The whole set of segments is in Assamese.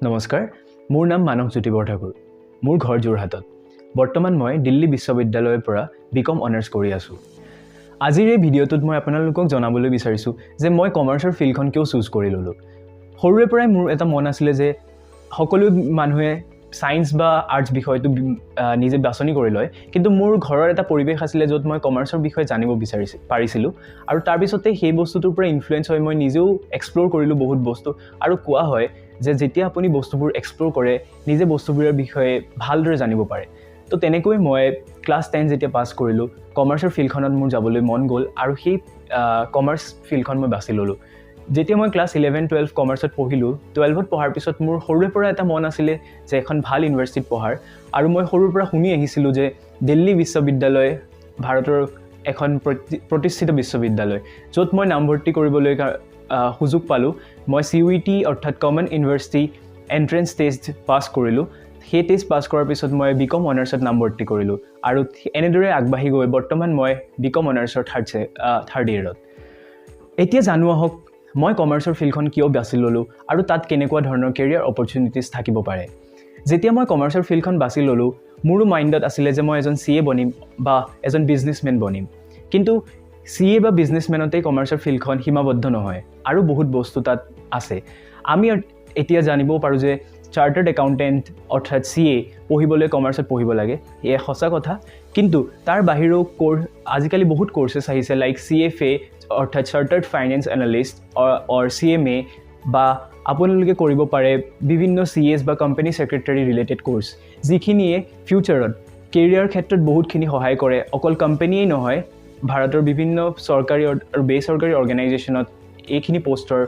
নমস্কাৰ, মোৰ নাম মানস জ্যোতি বৰঠাকুৰ। মোৰ ঘৰ যোৰহাটত। বৰ্তমান মই দিল্লী বিশ্ববিদ্যালয়ৰ পৰা বিকম অনাৰ্ছ কৰি আছোঁ। আজিৰ এই ভিডিঅ'টোত মই আপোনালোকক জনাবলৈ বিচাৰিছোঁ যে মই কমাৰ্চৰ ফিল্ডখন কিয় চুজ কৰি ল'লোঁ। সৰুৰে পৰাই মোৰ এটা মন আছিলে যে সকলো মানুহে ছায়েন্স বা আৰ্টছ বিষয়টো নিজে বাছনি কৰি লয়, কিন্তু মোৰ ঘৰৰ এটা পৰিৱেশ আছিলে য'ত মই কমাৰ্চৰ বিষয়ে জানিব পাৰিছিলোঁ আৰু তাৰপিছতে সেই বস্তুটোৰ পৰা ইনফ্লুৱেঞ্চ হৈ মই নিজেও এক্সপ্ল'ৰ কৰিলোঁ বহুত বস্তু। আৰু কোৱা হয় যে যেতিয়া আপুনি বস্তুবোৰ এক্সপ্ল'ৰ কৰে নিজে বস্তুবোৰৰ বিষয়ে ভালদৰে জানিব পাৰে। তো তেনেকৈ মই ক্লাছ 10 যেতিয়া পাছ কৰিলোঁ, কমাৰ্চৰ ফিল্ডখনত মোৰ যাবলৈ মন গ'ল আৰু সেই কমাৰ্চ ফিল্ডখন মই বাছি ল'লোঁ। যেতিয়া মই ক্লাছ 11-12 কমাৰ্চত পঢ়িলোঁ, 12ত পঢ়াৰ পিছত মোৰ সৰুৰে পৰা এটা মন আছিলে যে এখন ভাল ইউনিভাৰ্চিটিত পঢ়াৰ, আৰু মই সৰুৰ পৰা শুনি আহিছিলোঁ যে দিল্লী বিশ্ববিদ্যালয় ভাৰতৰ এখন প্ৰতিষ্ঠিত বিশ্ববিদ্যালয়, য'ত মই নামভৰ্তি কৰিবলৈ সুযোগ পালোঁ। মই CUET অৰ্থাৎ কমন ইউনিভাৰ্চিটি এণ্ট্ৰেঞ্চ টেষ্ট পাছ কৰিলোঁ। সেই টেষ্ট পাছ কৰাৰ পিছত মই বিকম অনাৰ্ছত নামভৰ্তি কৰিলোঁ আৰু এনেদৰে আগবাঢ়ি গৈ বৰ্তমান মই বিকম অনাৰ্ছৰ থাৰ্ড ইয়েৰত। এতিয়া জানো আহক মই কমাৰ্চৰ ফিল্ডখন কিয় বাছি ল'লোঁ আৰু তাত কেনেকুৱা ধৰণৰ কেৰিয়াৰ অপৰচুনিটিছ থাকিব পাৰে। যেতিয়া মই কমাৰ্চৰ ফিল্ডখন বাছি ল'লোঁ, মোৰো মাইণ্ডত আছিলে যে মই এজন CA বনিম বা এজন বিজনেছমেন বনিম। কিন্তু CA বা বিজনেছমেনতেই কমাৰ্চৰ ফিল্ডখন সীমাবদ্ধ নহয়, আৰু বহুত বস্তু তাত আছে। আমি এতিয়া জানিবও পাৰোঁ যে চাৰ্টাৰ্ড একাউণ্টেণ্ট অৰ্থাৎ CA পঢ়িবলৈ কমাৰ্চত পঢ়িব লাগে, এয়া সঁচা কথা। কিন্তু তাৰ বাহিৰেও আজিকালি বহুত কৰ্চেছ আহিছে, লাইক CFA অৰ্থাৎ চাৰ্টাৰ্ড ফাইনেন্স এনালিষ্ট অৰ CMA, বা আপোনালোকে কৰিব পাৰে বিভিন্ন CS বা কোম্পানী ছেক্ৰেটাৰী ৰিলেটেড কৰ্চ, যিখিনিয়ে ফিউচাৰত কেৰিয়াৰ ক্ষেত্ৰত বহুতখিনি সহায় কৰে। অকল কোম্পানীয়েই নহয়, ভাৰতৰ বিভিন্ন চৰকাৰী আৰু বেচৰকাৰী অৰ্গেনাইজেশ্যনত এইখিনি পষ্টৰ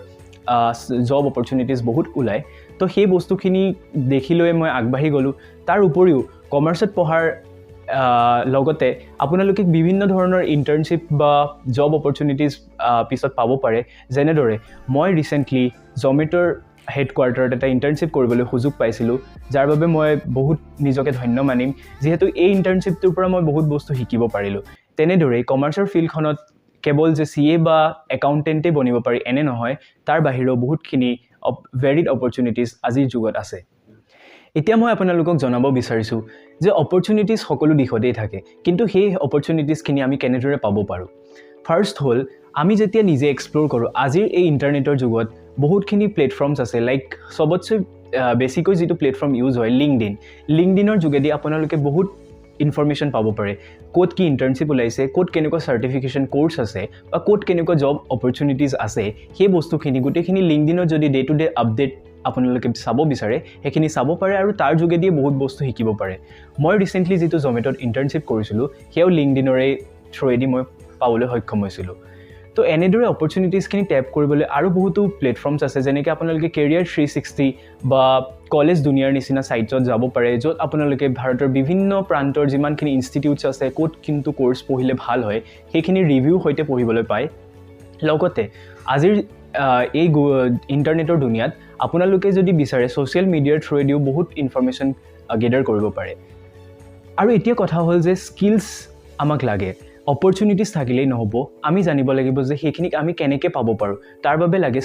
জব অপৰচুনিটিছ বহুত ওলায়। তো সেই বস্তুখিনি দেখি লৈ মই আগবাঢ়ি গ'লোঁ। তাৰ উপৰিও কমাৰ্চত পঢ়াৰ লগতে আপোনালোকে বিভিন্ন ধৰণৰ ইণ্টাৰ্ণশ্বিপ বা জব অপৰচুনিটিছ পিছত পাব পাৰে। যেনেদৰে মই ৰিচেণ্টলি জমেট'ৰ হেডকোৱাৰ্টাৰত এটা ইণ্টাৰ্ণশ্বিপ কৰিবলৈ সুযোগ পাইছিলোঁ, যাৰ বাবে মই বহুত নিজকে ধন্য মানিম, যিহেতু এই ইণ্টাৰ্ণশ্বিপটোৰ পৰা মই বহুত বস্তু শিকিব পাৰিলোঁ। তেনেদৰেই কমাৰ্চৰ ফিল্ডখনত কেৱল যে CA বা একাউণ্টেণ্টেই বনিব পাৰি এনে নহয়, তাৰ বাহিৰেও বহুতখিনি ভেৰিড অপৰচুনিটিছ আজিৰ যুগত আছে। এতিয়া মই আপোনালোকক জনাব বিচাৰিছোঁ যে অপৰচুনিটিছ সকলো দিশতেই থাকে, কিন্তু সেই অপৰচুনিটিছখিনি আমি কেনেদৰে পাব পাৰোঁ। ফাৰ্ষ্ট হ'ল, আমি যেতিয়া নিজে এক্সপ্ল'ৰ কৰোঁ। আজিৰ এই ইণ্টাৰনেটৰ যুগত বহুতখিনি প্লেটফৰ্মছ আছে, লাইক চবতছে বেছিকৈ যিটো প্লেটফৰ্ম ইউজ হয় লিংকডিনৰ যোগেদি আপোনালোকে বহুত ইনফৰমেশ্যন পাব পাৰে। ক'ত কি ইণ্টাৰ্ণশ্বিপ ওলাইছে, ক'ত কেনেকুৱা চাৰ্টিফিকেশ্যন ক'ৰ্চ আছে, বা ক'ত কেনেকুৱা জব অপৰচুনিটিছ আছে, সেই বস্তুখিনি গোটেইখিনি লিংকডিনত যদি ডে টু ডে আপডেট আপোনালোকে চাব বিচাৰে, সেইখিনি চাব পাৰে আৰু তাৰ যোগেদিয়ে বহুত বস্তু শিকিব পাৰে। মই ৰিচেণ্টলি যিটো জমেট'ত ইণ্টাৰ্ণশ্বিপ কৰিছিলোঁ, সেয়াও লিংকডিনৰে থ্ৰুৱেদি মই পাবলৈ সক্ষম হৈছিলোঁ। তো এনেদৰে অপৰচুনিটিছখিনি টেপ কৰিবলৈ আৰু বহুতো প্লেটফৰ্মছ আছে, যেনেকৈ আপোনালোকে কেৰিয়াৰ 360 বা কলেজ দুনিয়াৰ নিচিনা ছাইটছত যাব পাৰে, য'ত আপোনালোকে ভাৰতৰ বিভিন্ন প্ৰান্তৰ যিমানখিনি ইনষ্টিটিউটছ আছে, ক'ত কিন্তু কৰ্চ পঢ়িলে ভাল হয়, সেইখিনি ৰিভিউ সৈতে পঢ়িবলৈ পায়। লগতে আজিৰ এই ইণ্টাৰনেটৰ দুনিয়াত আপোনালোকে যদি বিচাৰে ছ'চিয়েল মিডিয়াৰ থ্ৰুৱেদিও বহুত ইনফৰমেশ্যন গেডাৰ কৰিব পাৰে। আৰু এতিয়া কথা হ'ল যে স্কিলছ আমাক লাগে। অপৰচুনিটিছ থাকিলেই নহ'ব, আমি জানিব লাগিব যে সেইখিনিক আমি কেনেকৈ পাব পাৰোঁ। তাৰ বাবে লাগে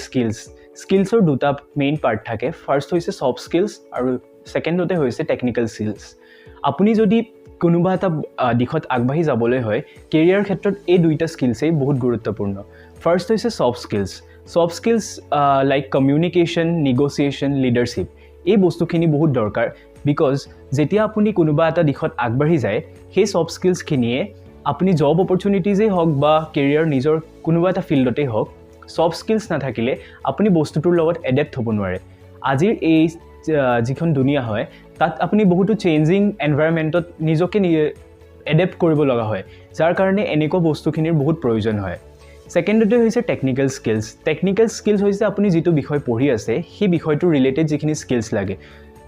স্কিলছৰ দুটা মেইন পাৰ্ট থাকে। ফাৰ্ষ্ট হৈছে ছফ্ট স্কিলছ আৰু ছেকেণ্ডতে হৈছে টেকনিকেল স্কিলছ। আপুনি যদি কোনোবা এটা দিশত আগবাঢ়ি যাবলৈ হয়, কেৰিয়াৰ ক্ষেত্ৰত এই দুইটা স্কিলছেই বহুত গুৰুত্বপূৰ্ণ। ফাৰ্ষ্ট হৈছে soft skills like communication, negotiation, leadership. এই বস্তুখিনি বহুত দৰকাৰ, বিকজ যেতিয়া আপুনি কোনোবা এটা দিশত আগবাঢ়ি যায়, সেই ছফ্ট স্কিলছখিনিয়ে আপুনি জব অপৰচুনিটিজেই হওক বা কেৰিয়াৰ নিজৰ কোনোবা এটা ফিল্ডতেই হওক, ছফ্ট স্কিলছ নাথাকিলে আপুনি বস্তুটোৰ লগত এডেপ্ট হ'ব নোৱাৰে। আজিৰ এই যিখন দুনিয়া হয়, তাত আপুনি বহুতো চেঞ্জিং এনভাইৰনমেণ্টত নিজকে এডেপ্ট কৰিব লগা হয়, যাৰ কাৰণে এনেকুৱা বস্তুখিনিৰ বহুত প্ৰয়োজন হয়। ছেকেণ্ডতে হৈছে টেকনিকেল স্কিলছ হৈছে আপুনি যিটো বিষয় পঢ়ি আছে, সেই বিষয়টোৰ ৰিলেটেড যিখিনি স্কিলছ লাগে।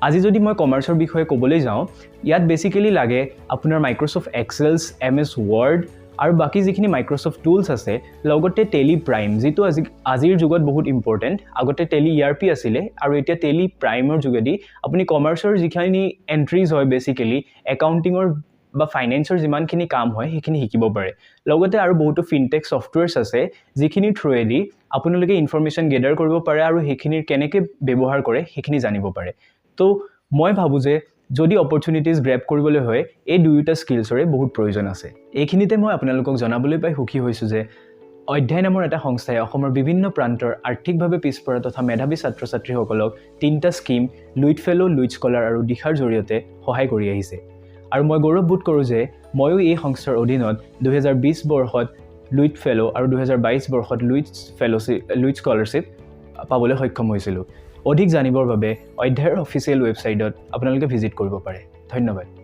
আজি যদি মই কমাৰ্চৰ বিষয়ে ক'বলৈ যাওঁ, ইয়াত বেচিকেলি লাগে আপোনাৰ মাইক্ৰ'ছফ্ট এক্সেলছ, MS ৱৰ্ড আৰু বাকী যিখিনি মাইক্ৰ'ছফ্ট টুলছ আছে, লগতে টেলি প্ৰাইম, যিটো আজিৰ যুগত বহুত ইম্পৰ্টেণ্ট। আগতে টেলি ERP আছিলে, আৰু এতিয়া টেলি প্ৰাইমৰ যোগেদি আপুনি কমাৰ্চৰ যিখিনি এণ্ট্ৰিজ হয়, বেচিকেলি একাউণ্টিঙৰ বা ফাইনেন্সৰ যিমানখিনি কাম হয় সেইখিনি শিকিব পাৰে। লগতে আৰু বহুতো ফিনটেক ছফ্টৱেৰ্ছ আছে, যিখিনিৰ থ্ৰুৱেদি আপোনালোকে ইনফৰমেশ্যন গেডাৰ কৰিব পাৰে আৰু সেইখিনিৰ কেনেকৈ ব্যৱহাৰ কৰে সেইখিনি জানিব পাৰে তো মই ভাবোঁ যে যদি অপৰচুনিটিজ গ্ৰেব কৰিবলৈ হয় এই দুয়োটা স্কিলছৰে বহুত প্ৰয়োজন আছে এইখিনিতে মই আপোনালোকক জনাবলৈ পাই সুখী হৈছোঁ যে অধ্যায় নামৰ এটা সংস্থাই অসমৰ বিভিন্ন প্ৰান্তৰ আৰ্থিকভাৱে পিছপৰা তথা মেধাৱী ছাত্ৰ ছাত্ৰীসকলক 3টা স্কিম লুইট ফেলো লুইট স্কলাৰ আৰু দিশাৰ জৰিয়তে সহায় কৰি আহিছে আৰু মই গৌৰৱবোধ কৰোঁ যে ময়ো এই সংস্থাৰ অধীনত 2020 বৰ্ষত লুইট ফেলো আৰু 2022 বৰ্ষত লুইট স্কলাৰশ্বিপ পাবলৈ সক্ষম হৈছিলোঁ অধিক জানিবৰ বাবে অধ্যায়ৰ অফিচিয়েল ৱেবছাইটত আপোনালোকে ভিজিট কৰিব পাৰে ধন্যবাদ